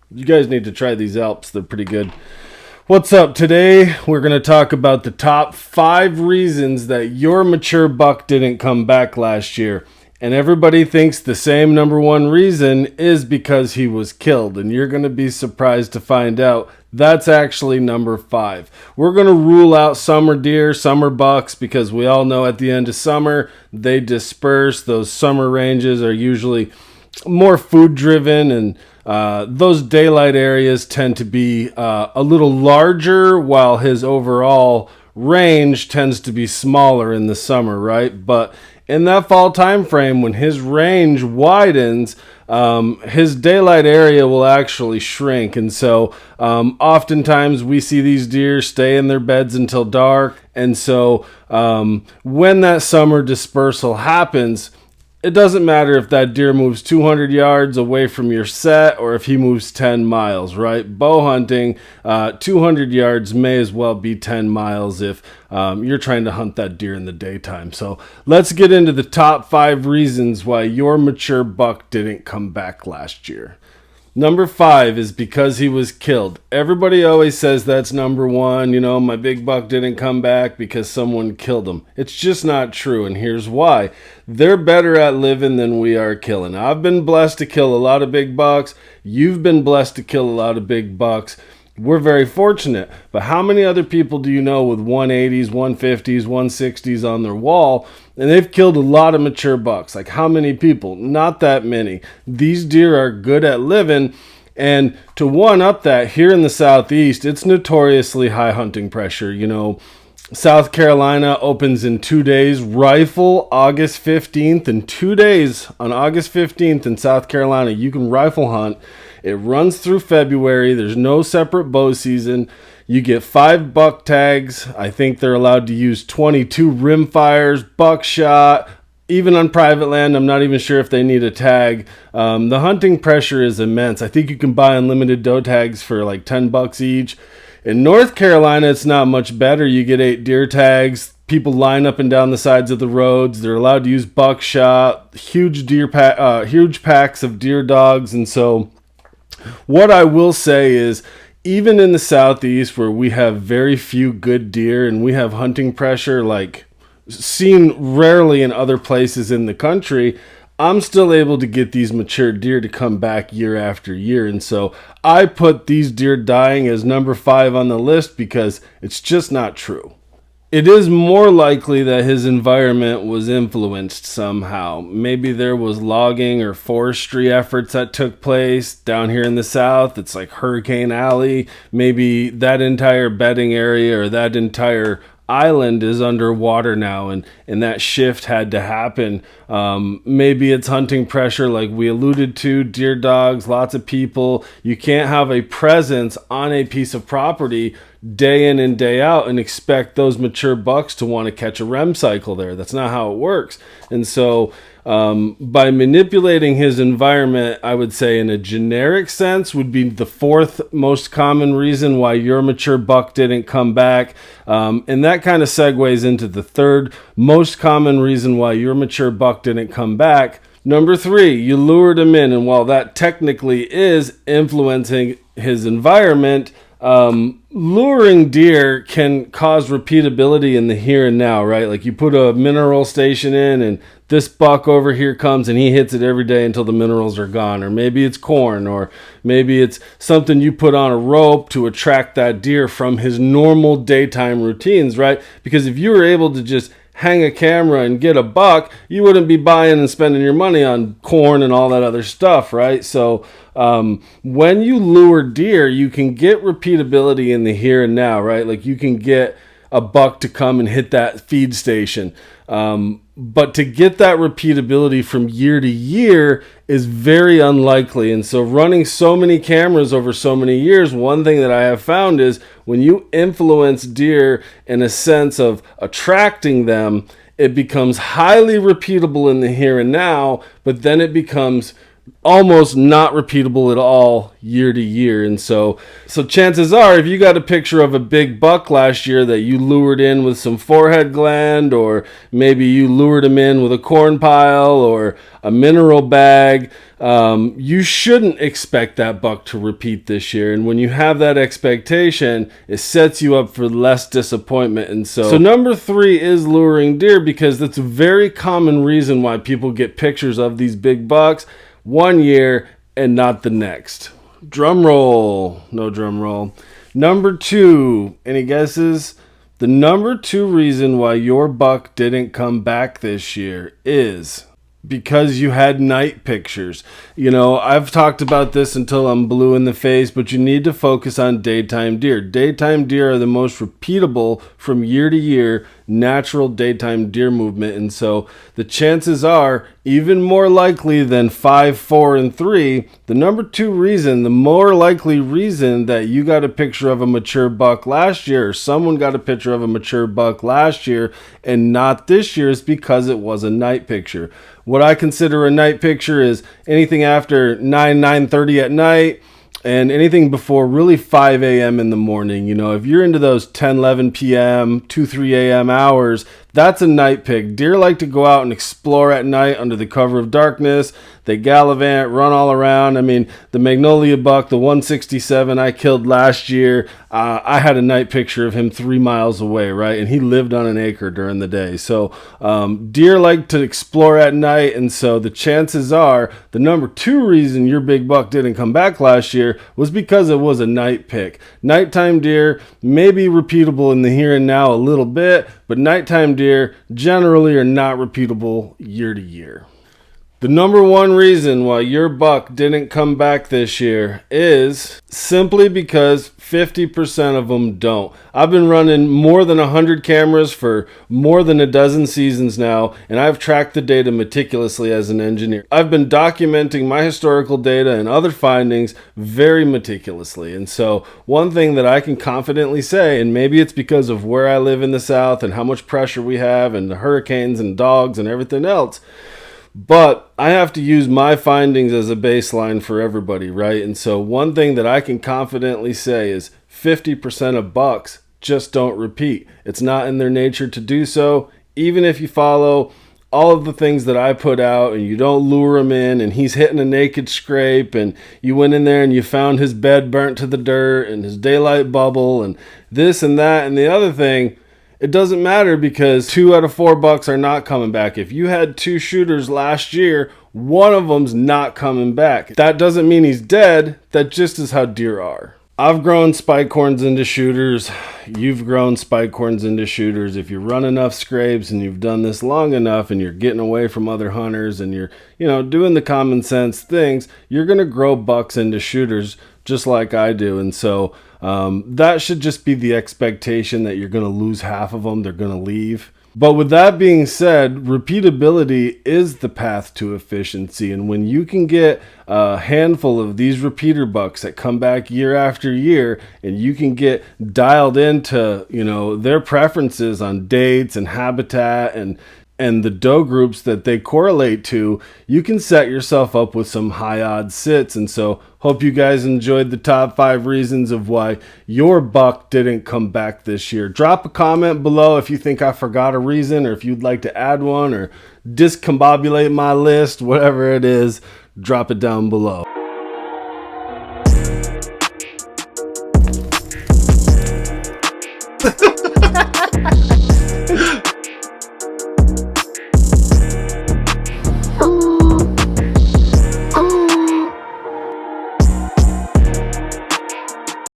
You guys need to try these Alps. They're pretty good. What's up? Today we're going to talk about the top 5 reasons that your mature buck didn't come back last year. And everybody thinks the same number one reason is because he was killed. And you're going to be surprised to find out that's actually number 5. We're going to rule out summer deer, summer bucks, because we all know at the end of summer they disperse. Those summer ranges are usually more food driven, and those daylight areas tend to be a little larger, while his overall range tends to be smaller in the summer, right? But in that fall time frame, when his range widens, his daylight area will actually shrink. And so oftentimes we see these deer stay in their beds until dark. And so when that summer dispersal happens, it doesn't matter if that deer moves 200 yards away from your set or if he moves 10 miles, right? Bow hunting, 200 yards may as well be 10 miles if you're trying to hunt that deer in the daytime. So let's get into the top 5 reasons why your mature buck didn't come back last year. Number 5 is because he was killed. Everybody always says that's number 1. You know, my big buck didn't come back because someone killed him. It's just not true, and here's why. They're better at living than we are killing. I've been blessed to kill a lot of big bucks. You've been blessed to kill a lot of big bucks. We're very fortunate. But how many other people do you know with 180s, 150s, 160s on their wall? And they've killed a lot of mature bucks. Like how many people? Not that many. These deer are good at living. And to one up that, here in the Southeast, it's notoriously high hunting pressure. You know, South Carolina opens in 2 days. Rifle August 15th. In 2 days on August 15th in South Carolina, you can rifle hunt. It runs through February. There's no separate bow season. You get 5 buck tags. I think they're allowed to use 22 rimfires, buckshot. Even on private land, I'm not even sure if they need a tag. The hunting pressure is immense. I think you can buy unlimited doe tags for like $10 each. In North Carolina, it's not much better. You get 8 deer tags. People line up and down the sides of the roads. They're allowed to use buckshot, huge packs of deer dogs. And so what I will say is, even in the Southeast, where we have very few good deer and we have hunting pressure like seen rarely in other places in the country, I'm still able to get these mature deer to come back year after year. And so I put these deer dying as number 5 on the list because it's just not true. It is more likely that his environment was influenced somehow. Maybe there was logging or forestry efforts that took place down here in the South. It's like Hurricane Alley. Maybe that entire bedding area or that entire island is underwater now, and that shift had to happen. Maybe it's hunting pressure like we alluded to, deer dogs, lots of people. You can't have a presence on a piece of property day in and day out and expect those mature bucks to want to catch a rem cycle there. That's not how it works. And so by manipulating his environment, I would say in a generic sense would be the 4th most common reason why your mature buck didn't come back. And that kind of segues into the 3rd most common reason why your mature buck didn't come back. Number 3, you lured him in. And while that technically is influencing his environment, luring deer can cause repeatability in the here and now, right? Like you put a mineral station in and this buck over here comes and he hits it every day until the minerals are gone. Or maybe it's corn, or maybe it's something you put on a rope to attract that deer from his normal daytime routines, right? Because if you were able to just hang a camera and get a buck, you wouldn't be buying and spending your money on corn and all that other stuff, right? So when you lure deer, you can get repeatability in the here and now, right? Like you can get a buck to come and hit that feed station. But to get that repeatability from year to year is very unlikely. And so running so many cameras over so many years, one thing that I have found is when you influence deer in a sense of attracting them, it becomes highly repeatable in the here and now, but then it becomes almost not repeatable at all year to year. And so chances are, if you got a picture of a big buck last year that you lured in with some forehead gland, or maybe you lured him in with a corn pile or a mineral bag, you shouldn't expect that buck to repeat this year. And when you have that expectation, it sets you up for less disappointment. And so number 3 is luring deer, because that's a very common reason why people get pictures of these big bucks one year and not the next. Drum roll. No drum roll. Number 2, any guesses? The number 2 reason why your buck didn't come back this year is because you had night pictures. You know, I've talked about this until I'm blue in the face, but you need to focus on daytime deer. Daytime deer are the most repeatable from year to year natural daytime deer movement. And so the chances are, even more likely than 5, 4, and 3, the number 2 reason, the more likely reason that you got a picture of a mature buck last year, or someone got a picture of a mature buck last year and not this year, is because it was a night picture. What I consider a night picture is anything after 9:30 at night, and anything before really 5 a.m. in the morning. You know, if you're into those 10, 11 p.m., 2, 3 a.m. hours, that's a night pick. Deer like to go out and explore at night under the cover of darkness. They gallivant, run all around. I mean, the Magnolia buck, the 167 I killed last year, I had a night picture of him 3 miles away, right? And he lived on an acre during the day. So deer like to explore at night, and so the chances are the number 2 reason your big buck didn't come back last year was because it was a night pick. Nighttime deer may be repeatable in the here and now a little bit, but nighttime deer generally are not repeatable year to year. The number 1 reason why your buck didn't come back this year is simply because 50% of them don't. I've been running more than 100 cameras for more than a dozen seasons now, and I've tracked the data meticulously as an engineer. I've been documenting my historical data and other findings very meticulously. And so one thing that I can confidently say, and maybe it's because of where I live in the South and how much pressure we have and the hurricanes and dogs and everything else, but I have to use my findings as a baseline for everybody, right? And so one thing that I can confidently say is 50% of bucks just don't repeat. It's not in their nature to do so. Even if you follow all of the things that I put out and you don't lure him in and he's hitting a naked scrape and you went in there and you found his bed burnt to the dirt and his daylight bubble and this and that and the other thing, it doesn't matter, because 2 out of 4 bucks are not coming back. If you had 2 shooters last year, one of them's not coming back. That doesn't mean he's dead. That just is how deer are. I've grown spike horns into shooters. You've grown spike horns into shooters. If you run enough scrapes and you've done this long enough and you're getting away from other hunters and you're, doing the common sense things, you're going to grow bucks into shooters just like I do. And so that should just be the expectation that you're going to lose half of them. They're going to leave. But with that being said, repeatability is the path to efficiency. And when you can get a handful of these repeater bucks that come back year after year, and you can get dialed into, their preferences on dates and habitat and the doe groups that they correlate to, you can set yourself up with some high odds sits. And so hope you guys enjoyed the top 5 reasons of why your buck didn't come back this year. Drop a comment below if you think I forgot a reason, or if you'd like to add one or discombobulate my list, whatever it is, drop it down below.